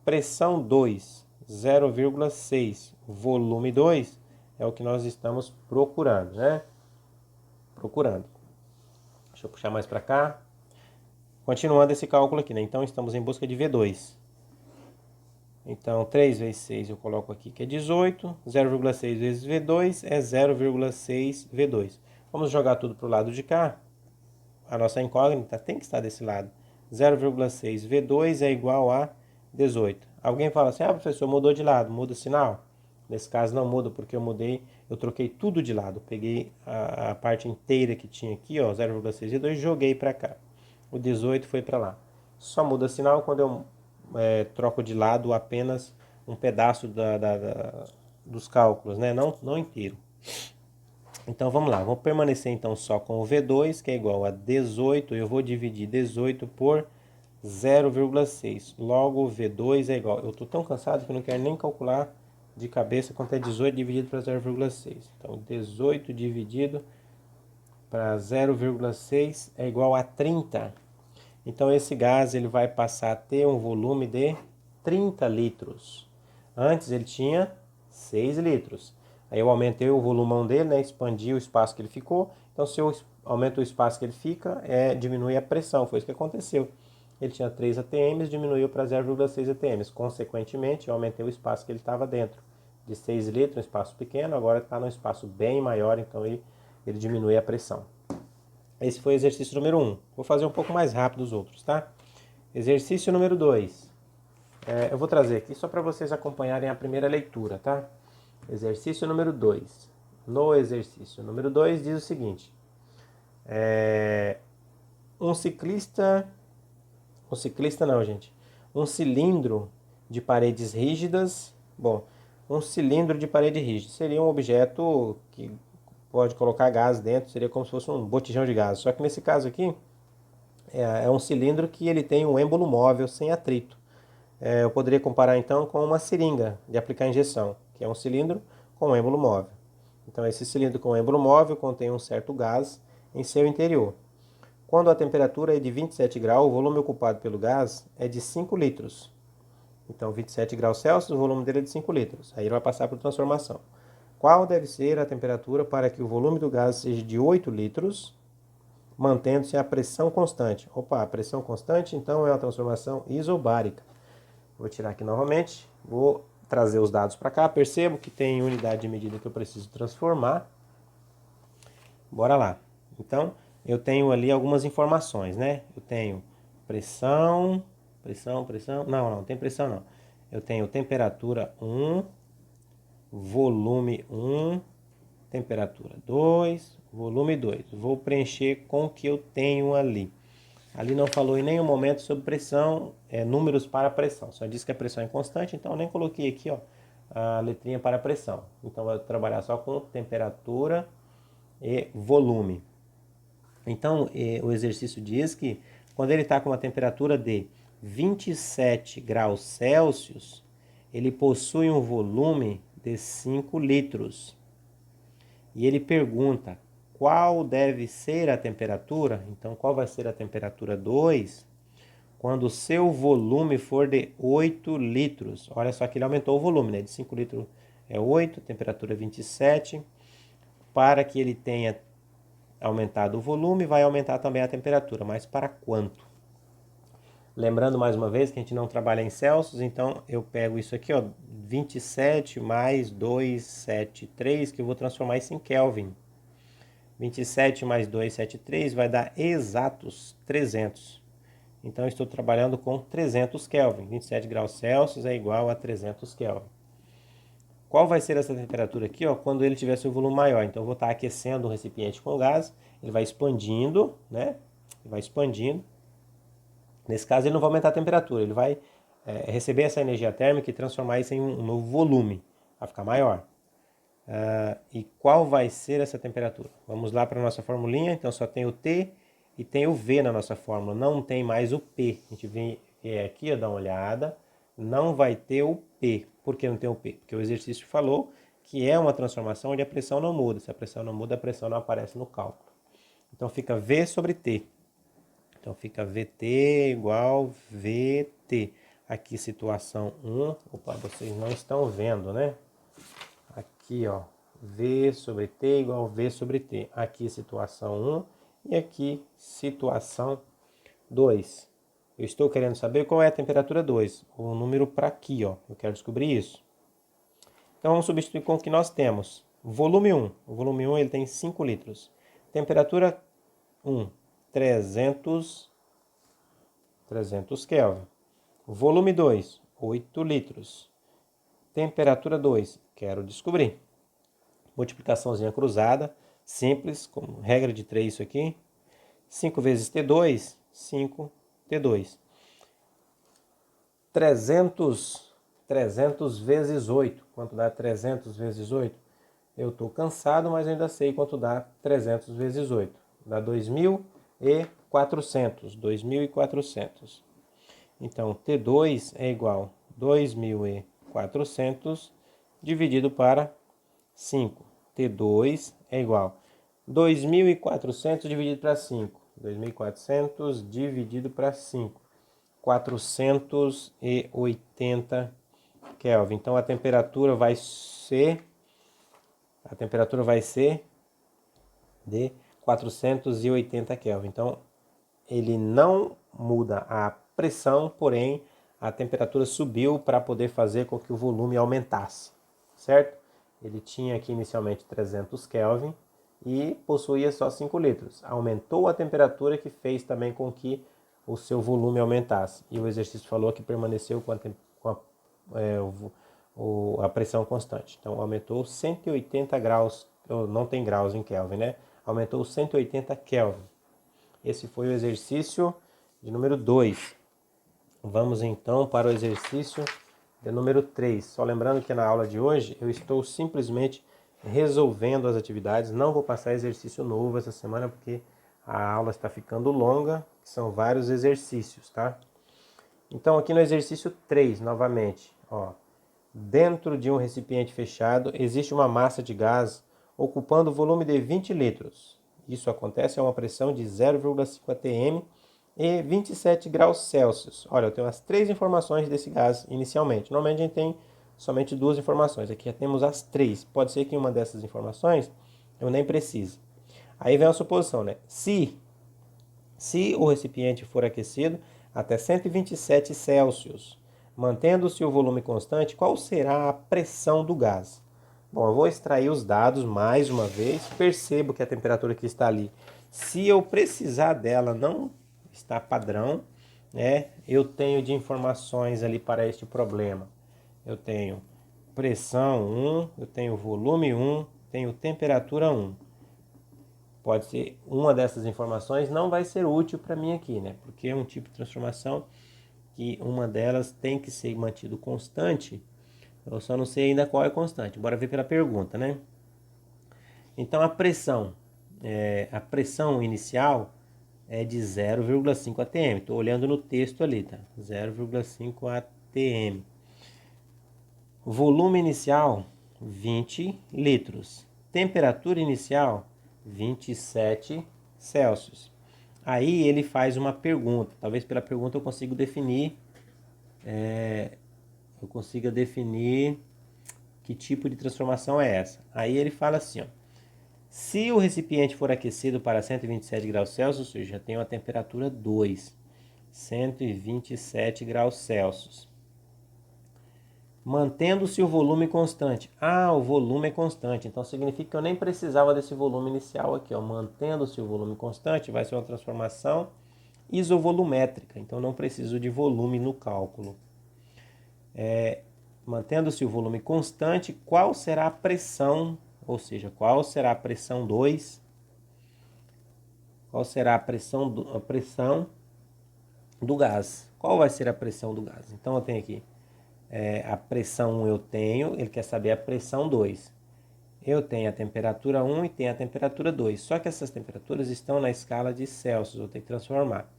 Pressão 2, 0,6. Volume 2 é o que nós estamos procurando, né? Procurando. Deixa eu puxar mais para cá. Continuando esse cálculo aqui, né? Então, estamos em busca de V2. Então, 3 vezes 6 eu coloco aqui que é 18. 0,6 vezes V2 é 0,6 V2. Vamos jogar tudo para o lado de cá. A nossa incógnita tem que estar desse lado. 0,6 V2 é igual a 18. Alguém fala assim, professor, mudou de lado, muda o sinal? Nesse caso não muda, porque eu troquei tudo de lado. Peguei a parte inteira que tinha aqui, ó, 0,6 V2, e joguei para cá. O 18 foi para lá. Só muda sinal quando eu troco de lado apenas um pedaço dos cálculos, né? Não inteiro. Então vamos lá, vou permanecer então só com o V2, que é igual a 18. Eu vou dividir 18 por 0,6. Logo, V2 é igual... Eu estou tão cansado que eu não quero nem calcular de cabeça quanto é 18 dividido para 0,6. Então, 18 dividido para 0,6 é igual a 30. Então, esse gás ele vai passar a ter um volume de 30 litros. Antes ele tinha 6 litros. Aí eu aumentei o volumão dele, né? Expandi o espaço que ele ficou. Então, se eu aumento o espaço que ele fica, diminui a pressão. Foi isso que aconteceu. Ele tinha 3 atm, diminuiu para 0,6 atm. Consequentemente, eu aumentei o espaço que ele estava dentro. De 6 litros, um espaço pequeno, agora está num espaço bem maior, então ele diminui a pressão. Esse foi o exercício número 1. Vou fazer um pouco mais rápido os outros, tá? Exercício número 2. Eu vou trazer aqui só para vocês acompanharem a primeira leitura, tá? Exercício número 2. No exercício número 2 diz o seguinte. Um cilindro de paredes rígidas. Bom, um cilindro de parede rígida seria um objeto que pode colocar gás dentro, seria como se fosse um botijão de gás. Só que nesse caso aqui, é um cilindro que ele tem um êmbolo móvel sem atrito. Eu poderia comparar então com uma seringa de aplicar injeção, que é um cilindro com êmbolo móvel. Então esse cilindro com êmbolo móvel contém um certo gás em seu interior. Quando a temperatura é de 27 graus, o volume ocupado pelo gás é de 5 litros. Então 27 graus Celsius, o volume dele é de 5 litros. Aí ele vai passar por transformação. Qual deve ser a temperatura para que o volume do gás seja de 8 litros, mantendo-se a pressão constante? Opa, a pressão constante então é uma transformação isobárica. Vou tirar aqui novamente, vou trazer os dados para cá. Percebo que tem unidade de medida que eu preciso transformar. Bora lá. Então, eu tenho ali algumas informações, né? Eu tenho pressão. Não tem pressão não. Eu tenho temperatura 1, volume 1, temperatura 2, volume 2. Vou preencher com o que eu tenho ali. Ali não falou em nenhum momento sobre pressão, números para pressão. Só disse que a pressão é constante, então eu nem coloquei aqui a letrinha para pressão. Então eu vou trabalhar só com temperatura e volume. Então o exercício diz que quando ele está com uma temperatura de 27 graus Celsius, ele possui um volume de 5 litros. E ele pergunta qual deve ser a temperatura. Então, qual vai ser a temperatura 2 quando o seu volume for de 8 litros? Olha só que ele aumentou o volume, né? De 5 litros é 8, temperatura 27. Para que ele tenha aumentado o volume, vai aumentar também a temperatura. Mas para quanto? Lembrando mais uma vez que a gente não trabalha em Celsius, então eu pego isso aqui, ó, 27 mais 273, que eu vou transformar isso em Kelvin. 27 mais 273 vai dar exatos 300. Então, eu estou trabalhando com 300 Kelvin. 27 graus Celsius é igual a 300 Kelvin. Qual vai ser essa temperatura aqui, ó, quando ele tiver seu volume maior? Então, eu vou estar aquecendo o recipiente com gás, ele vai expandindo, né? Ele vai expandindo. Nesse caso, ele não vai aumentar a temperatura, ele vai receber essa energia térmica e transformar isso em um novo volume, vai ficar maior. E qual vai ser essa temperatura? Vamos lá para a nossa formulinha. Então só tem o T e tem o V na nossa fórmula, não tem mais o P. A gente vem aqui, ó, dá uma olhada, não vai ter o P. Por que não tem o P? Porque o exercício falou que é uma transformação onde a pressão não muda. Se a pressão não muda, a pressão não aparece no cálculo. Então fica V sobre T. Então fica VT igual VT. Aqui situação 1. Opa, vocês não estão vendo, né? Aqui, ó, V sobre T igual V sobre T. Aqui situação 1 e aqui situação 2. Eu estou querendo saber qual é a temperatura 2. O número para aqui, ó. Eu quero descobrir isso. Então vamos substituir com o que nós temos. Volume 1. O volume 1 ele tem 5 litros. Temperatura 1, 300 Kelvin. Volume 2, 8 litros. Temperatura 2, quero descobrir. Multiplicaçãozinha cruzada, simples, com regra de 3 isso aqui. 5 vezes T2, 5 T2. 300 vezes 8, quanto dá 300 vezes 8? Eu estou cansado, mas ainda sei quanto dá 300 vezes 8. Dá 2.400. 2.400. Então, T2 é igual a 2.400 dividido para 5. T2 é igual a 2.400 dividido para 5. 2.400 dividido para 5. 480 Kelvin. Então, a temperatura vai ser de 480 Kelvin. Então, ele não muda a pressão, porém a temperatura subiu para poder fazer com que o volume aumentasse, certo? Ele tinha aqui inicialmente 300 Kelvin e possuía só 5 litros. Aumentou a temperatura que fez também com que o seu volume aumentasse. E o exercício falou que permaneceu com a pressão constante. Então aumentou 180 graus, não tem graus em Kelvin, né? Aumentou 180 Kelvin. Esse foi o exercício de número 2. Vamos então para o exercício de número 3. Só lembrando que na aula de hoje eu estou simplesmente resolvendo as atividades. Não vou passar exercício novo essa semana porque a aula está ficando longa. São vários exercícios, tá? Então aqui no exercício 3, novamente, ó. Dentro de um recipiente fechado existe uma massa de gás ocupando o volume de 20 litros. Isso acontece a uma pressão de 0,5 atm e 27 graus Celsius. Olha, eu tenho as 3 informações desse gás inicialmente. Normalmente a gente tem somente 2 informações. Aqui já temos as 3. Pode ser que uma dessas informações eu nem precise. Aí vem a suposição, né? Se o recipiente for aquecido até 127 Celsius, mantendo-se o volume constante, qual será a pressão do gás? Bom, eu vou extrair os dados mais uma vez. Percebo que a temperatura que está ali, se eu precisar dela, não está padrão, né? Eu tenho de informações ali para este problema. Eu tenho pressão 1, eu tenho volume 1, tenho temperatura 1. Pode ser uma dessas informações não vai ser útil para mim aqui, né? Porque é um tipo de transformação que uma delas tem que ser mantido constante. Eu só não sei ainda qual é constante. Bora ver pela pergunta, né? Então a pressão inicial é de 0,5 atm. Estou olhando no texto ali, tá? 0,5 atm. Volume inicial 20 litros. Temperatura inicial 27 Celsius. Aí ele faz uma pergunta. Talvez pela pergunta eu consiga definir que tipo de transformação é essa. Aí ele fala assim, ó, se o recipiente for aquecido para 127 graus Celsius, ou seja, já tem uma temperatura 2, 127 graus Celsius. Mantendo-se o volume constante. Ah, o volume é constante, então significa que eu nem precisava desse volume inicial aqui, ó. Mantendo-se o volume constante, vai ser uma transformação isovolumétrica, então não preciso de volume no cálculo. Mantendo-se o volume constante, qual será a pressão, ou seja, qual será a pressão 2? Qual será a pressão do gás? Qual vai ser a pressão do gás? Então eu tenho aqui a pressão 1 eu tenho, ele quer saber a pressão 2. Eu tenho a temperatura 1 e tenho a temperatura 2. Só que essas temperaturas estão na escala de Celsius, vou ter que transformar.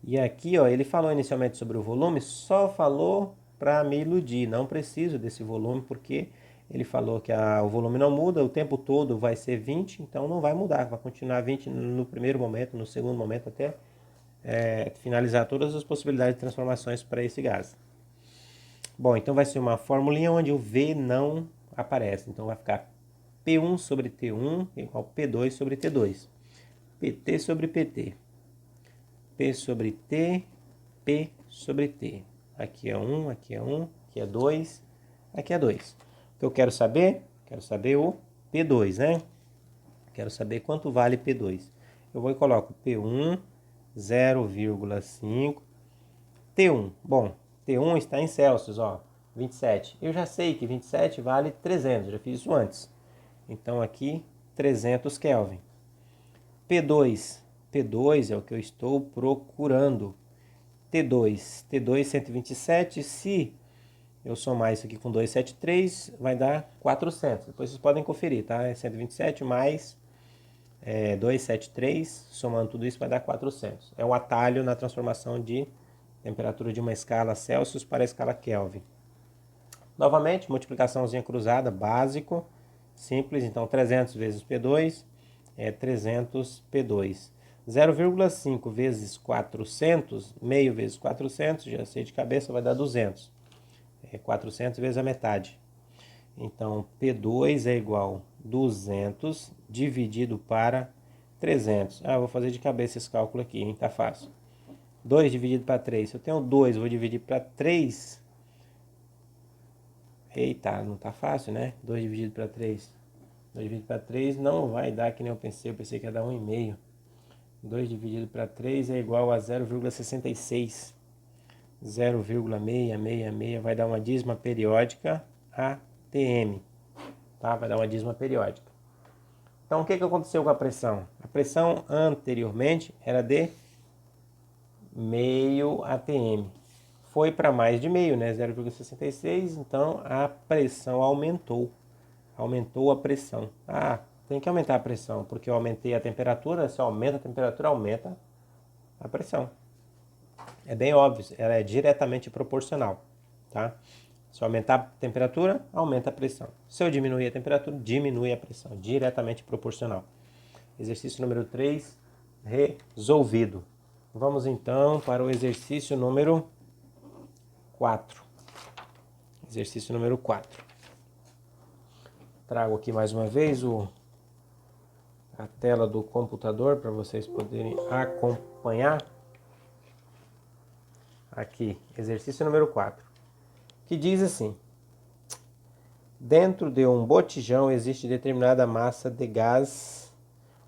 E aqui, ó, ele falou inicialmente sobre o volume, só falou para me iludir. Não preciso desse volume porque ele falou que o volume não muda, o tempo todo vai ser 20, então não vai mudar. Vai continuar 20 no primeiro momento, no segundo momento, até finalizar todas as possibilidades de transformações para esse gás. Bom, então vai ser uma formulinha onde o V não aparece. Então vai ficar P1 sobre T1 igual P2 sobre T2. PT sobre PT. P sobre T, P sobre T. Aqui é 1, aqui é 1, aqui é 2, aqui é 2. O que eu quero saber? Quero saber o P2, né? Quero saber quanto vale P2. Eu vou e coloco P1, 0,5, T1. Bom, T1 está em Celsius, ó, 27. Eu já sei que 27 vale 300, já fiz isso antes. Então aqui, 300 Kelvin. P2 é o que eu estou procurando. T2, 127. Se eu somar isso aqui com 273, vai dar 400. Depois vocês podem conferir, tá? É 127 mais 273, somando tudo isso vai dar 400. É um atalho na transformação de temperatura de uma escala Celsius para a escala Kelvin. Novamente, multiplicaçãozinha cruzada, básico, simples. Então, 300 vezes P2 é 300 P2. 0,5 vezes 400, meio vezes 400, já sei de cabeça, vai dar 200. 400 vezes a metade. Então, P2 é igual a 200 dividido para 300. Vou fazer de cabeça esse cálculo aqui, hein? Tá fácil. 2 dividido para 3. Se eu tenho 2, vou dividir para 3. Eita, não tá fácil, né? 2 dividido para 3. 2 dividido para 3 não vai dar que nem eu pensei que ia dar 1,5. 2 dividido para 3 é igual a 0,66. 0,666 vai dar uma dízima periódica ATM. Tá? Vai dar uma dízima periódica. Então, o que aconteceu com a pressão? A pressão anteriormente era de meio ATM. Foi para mais de meio, né? 0,66, então a pressão aumentou. Aumentou a pressão. Tem que aumentar a pressão, porque eu aumentei a temperatura. Se eu aumento a temperatura, aumenta a pressão. É bem óbvio, ela é diretamente proporcional, tá? Se eu aumentar a temperatura, aumenta a pressão. Se eu diminuir a temperatura, diminui a pressão, diretamente proporcional. Exercício número 3, resolvido. Vamos então para o exercício número 4. Exercício número 4. Trago aqui mais uma vez a tela do computador para vocês poderem acompanhar. Aqui, exercício número 4, que diz assim: dentro de um botijão existe determinada massa de gás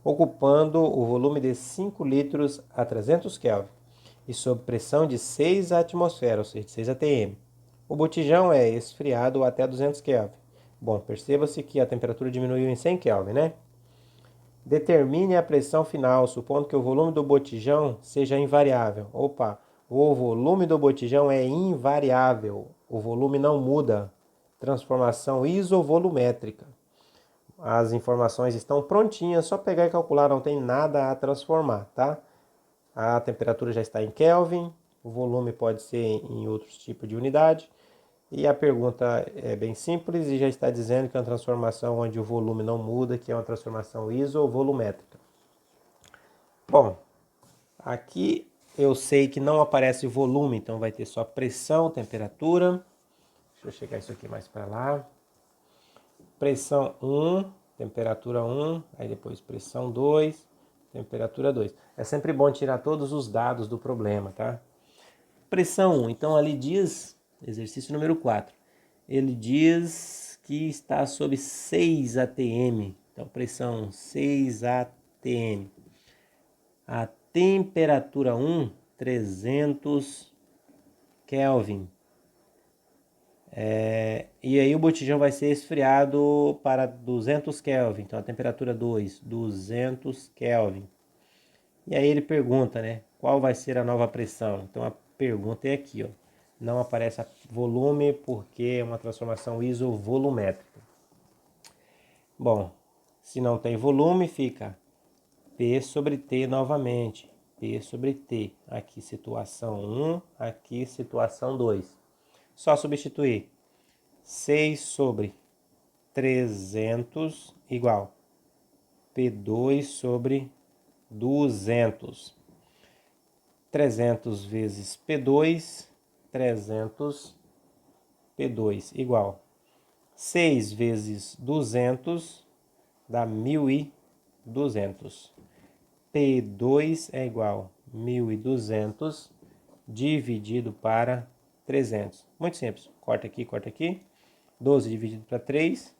ocupando o volume de 5 litros a 300 Kelvin e sob pressão de 6 atmosferas, ou seja, de 6 atm. O botijão é esfriado até 200 Kelvin. Bom, perceba-se que a temperatura diminuiu em 100 Kelvin, né? Determine a pressão final, supondo que o volume do botijão seja invariável. O volume do botijão é invariável. O volume não muda. Transformação isovolumétrica. As informações estão prontinhas, só pegar e calcular, não tem nada a transformar, tá? A temperatura já está em Kelvin, o volume pode ser em outros tipos de unidade. E a pergunta é bem simples e já está dizendo que é uma transformação onde o volume não muda, que é uma transformação isovolumétrica. Bom, aqui eu sei que não aparece volume, então vai ter só pressão, temperatura. Deixa eu chegar isso aqui mais para lá. Pressão 1, temperatura 1, aí depois pressão 2, temperatura 2. É sempre bom tirar todos os dados do problema, tá? Pressão 1, então ali diz, exercício número 4, ele diz que está sob 6 atm, então pressão 6 atm. A temperatura 1, 300 Kelvin. E aí o botijão vai ser esfriado para 200 Kelvin, então a temperatura 2, 200 Kelvin. E aí ele pergunta, né, qual vai ser a nova pressão? Então a pergunta é aqui, ó. Não aparece volume porque é uma transformação isovolumétrica. Bom, se não tem volume, fica P sobre T novamente. P sobre T. Aqui situação 1, aqui situação 2. Só substituir. 6 sobre 300 igual P2 sobre 200. 300 vezes P2, 300 P2 igual 6 vezes 200 dá 1.200. P2 é igual a 1.200 dividido para 300. Muito simples. Corta aqui, corta aqui. 12 dividido para 3.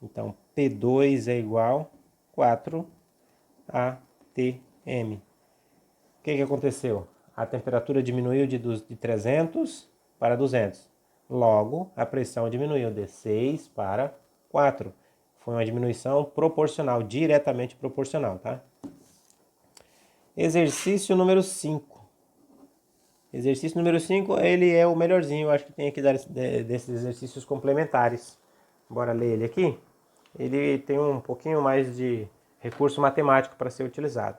Então, P2 é igual a 4 atm. O que aconteceu? A temperatura diminuiu de 300 para 200. Logo, a pressão diminuiu de 6 para 4. Foi uma diminuição proporcional, diretamente proporcional, tá? Exercício número 5. Exercício número 5, ele é o melhorzinho, eu acho que tem aqui desses exercícios complementares. Bora ler ele aqui? Ele tem um pouquinho mais de recurso matemático para ser utilizado.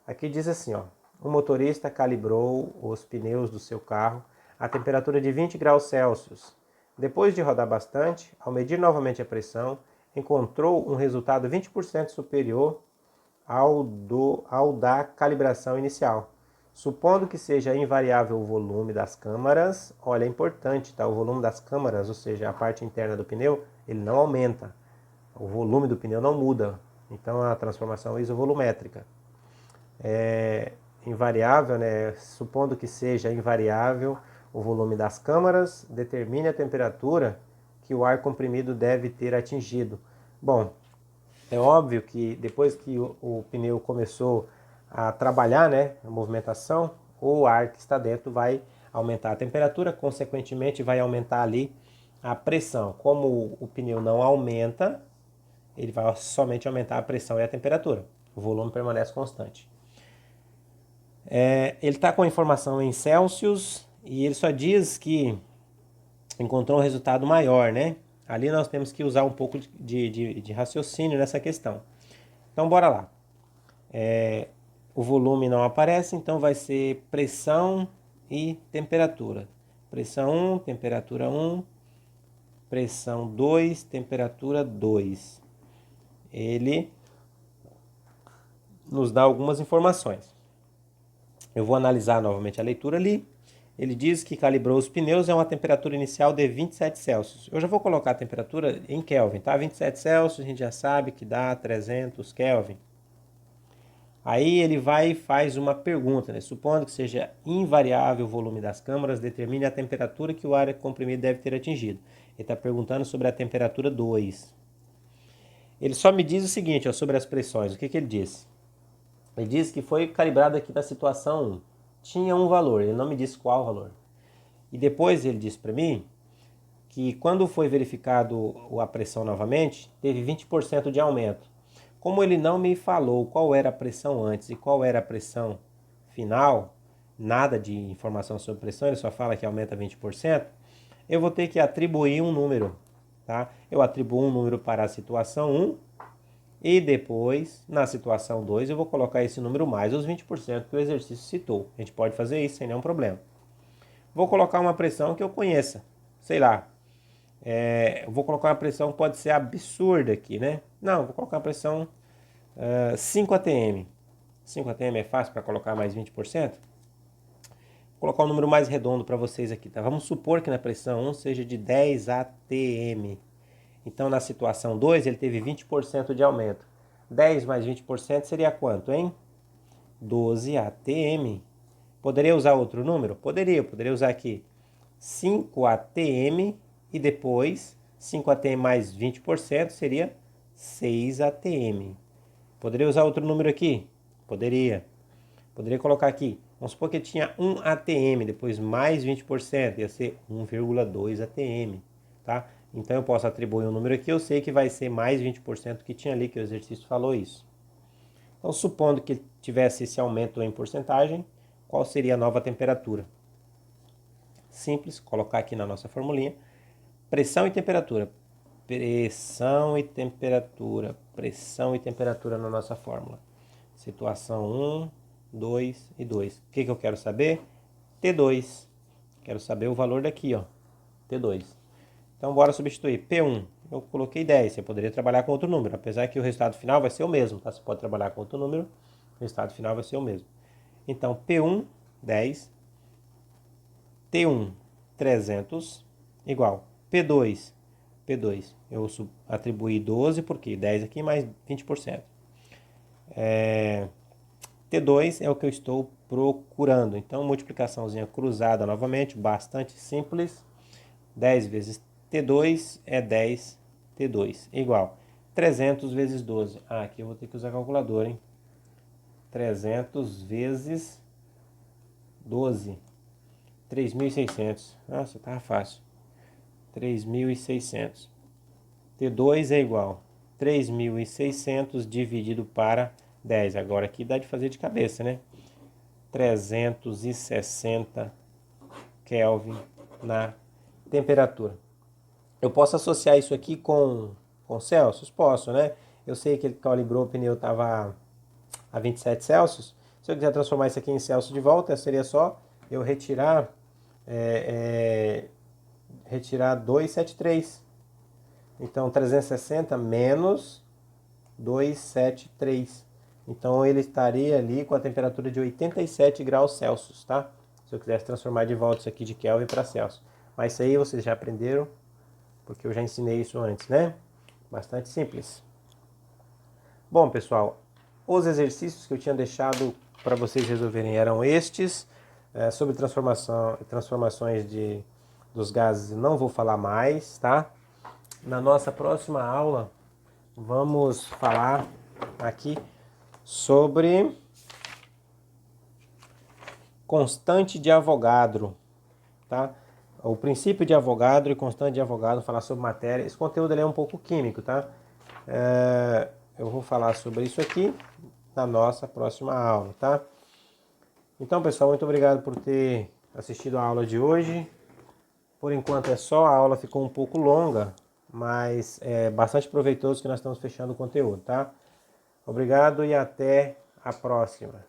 Aqui diz assim, ó, o motorista calibrou os pneus do seu carro a temperatura de 20 graus Celsius. Depois de rodar bastante, ao medir novamente a pressão, encontrou um resultado 20% superior ao da calibração inicial. Supondo que seja invariável o volume das câmaras, olha, é importante, tá? O volume das câmaras, ou seja, a parte interna do pneu, ele não aumenta. O volume do pneu não muda. Então a transformação é isovolumétrica. Invariável, né? Supondo que seja invariável o volume das câmaras, determine a temperatura que o ar comprimido deve ter atingido. Bom, é óbvio que depois que o pneu começou a trabalhar, né, a movimentação, o ar que está dentro vai aumentar a temperatura, consequentemente vai aumentar ali a pressão. Como o pneu não aumenta, ele vai somente aumentar a pressão e a temperatura. O volume permanece constante. Ele está com a informação em Celsius e ele só diz que encontrou um resultado maior, né? Ali nós temos que usar um pouco de raciocínio nessa questão. Então, bora lá. O volume não aparece, então vai ser pressão e temperatura. Pressão 1, temperatura 1, pressão 2, temperatura 2. Ele nos dá algumas informações. Eu vou analisar novamente a leitura ali. Ele diz que calibrou os pneus a uma temperatura inicial de 27 Celsius. Eu já vou colocar a temperatura em Kelvin, tá? 27 Celsius, a gente já sabe que dá 300 Kelvin. Aí ele vai e faz uma pergunta, né? Supondo que seja invariável o volume das câmaras, determine a temperatura que o ar comprimido deve ter atingido. Ele está perguntando sobre a temperatura 2. Ele só me diz o seguinte, ó, sobre as pressões. O que ele disse? Ele disse que foi calibrado aqui na situação 1. Tinha um valor, ele não me disse qual valor. E depois ele disse para mim que quando foi verificado a pressão novamente, teve 20% de aumento. Como ele não me falou qual era a pressão antes e qual era a pressão final, nada de informação sobre pressão, ele só fala que aumenta 20%, eu vou ter que atribuir um número. Tá? Eu atribuo um número para a situação 1 e depois, na situação 2, eu vou colocar esse número mais os 20% que o exercício citou. A gente pode fazer isso sem nenhum problema. Vou colocar uma pressão que eu conheça. Sei lá. Vou colocar uma pressão que pode ser absurda aqui, né? Não, vou colocar uma pressão 5 atm. 5 atm é fácil para colocar mais 20%? Vou colocar um número mais redondo para vocês aqui, tá? Vamos supor que na pressão 1 seja de 10 atm. Então, na situação 2, ele teve 20% de aumento. 10 mais 20% seria quanto, hein? 12 atm. Poderia usar outro número? Poderia usar aqui 5 atm e depois 5 atm mais 20% seria 6 atm. Poderia usar outro número aqui? Poderia. Poderia colocar aqui, vamos supor que tinha 1 atm, depois mais 20%, ia ser 1,2 atm, tá? Então eu posso atribuir um número aqui, eu sei que vai ser mais 20% que tinha ali, que o exercício falou isso. Então, supondo que tivesse esse aumento em porcentagem, qual seria a nova temperatura? Simples, colocar aqui na nossa formulinha. Pressão e temperatura. Pressão e temperatura. Pressão e temperatura na nossa fórmula. Situação 1, 2 e 2. O que eu quero saber? T2. Quero saber o valor daqui, ó. T2. Então, bora substituir. P1, eu coloquei 10. Você poderia trabalhar com outro número, apesar que o resultado final vai ser o mesmo, tá? Você pode trabalhar com outro número, o resultado final vai ser o mesmo. Então, P1, 10. T1, 300, igual. P2, eu atribuí 12, porque 10 aqui mais 20%. T2 é o que eu estou procurando. Então, multiplicaçãozinha cruzada novamente, bastante simples. 10 vezes T2 é 10 T2, igual 300 vezes 12. Aqui eu vou ter que usar a calculadora, hein? 300 vezes 12. 3.600. Nossa, tava fácil. 3.600. T2 é igual 3.600 dividido para 10. Agora aqui dá de fazer de cabeça, né? 360 Kelvin na temperatura. Eu posso associar isso aqui com Celsius? Posso, né? Eu sei que ele calibrou o pneu estava a 27 Celsius. Se eu quiser transformar isso aqui em Celsius de volta, seria só eu retirar, retirar 273. Então, 360 menos 273. Então, ele estaria ali com a temperatura de 87 graus Celsius, tá? Se eu quisesse transformar de volta isso aqui de Kelvin para Celsius. Mas isso aí vocês já aprenderam, porque eu já ensinei isso antes, né? Bastante simples. Bom, pessoal, os exercícios que eu tinha deixado para vocês resolverem eram estes. Sobre transformações dos gases não vou falar mais, tá? Na nossa próxima aula, vamos falar aqui sobre constante de Avogadro, tá? O princípio de Avogadro e constante de Avogadro, falar sobre matéria. Esse conteúdo é um pouco químico, tá? Eu vou falar sobre isso aqui na nossa próxima aula, tá? Então, pessoal, muito obrigado por ter assistido a aula de hoje. Por enquanto é só, a aula ficou um pouco longa, mas é bastante proveitoso que nós estamos fechando o conteúdo, tá? Obrigado e até a próxima.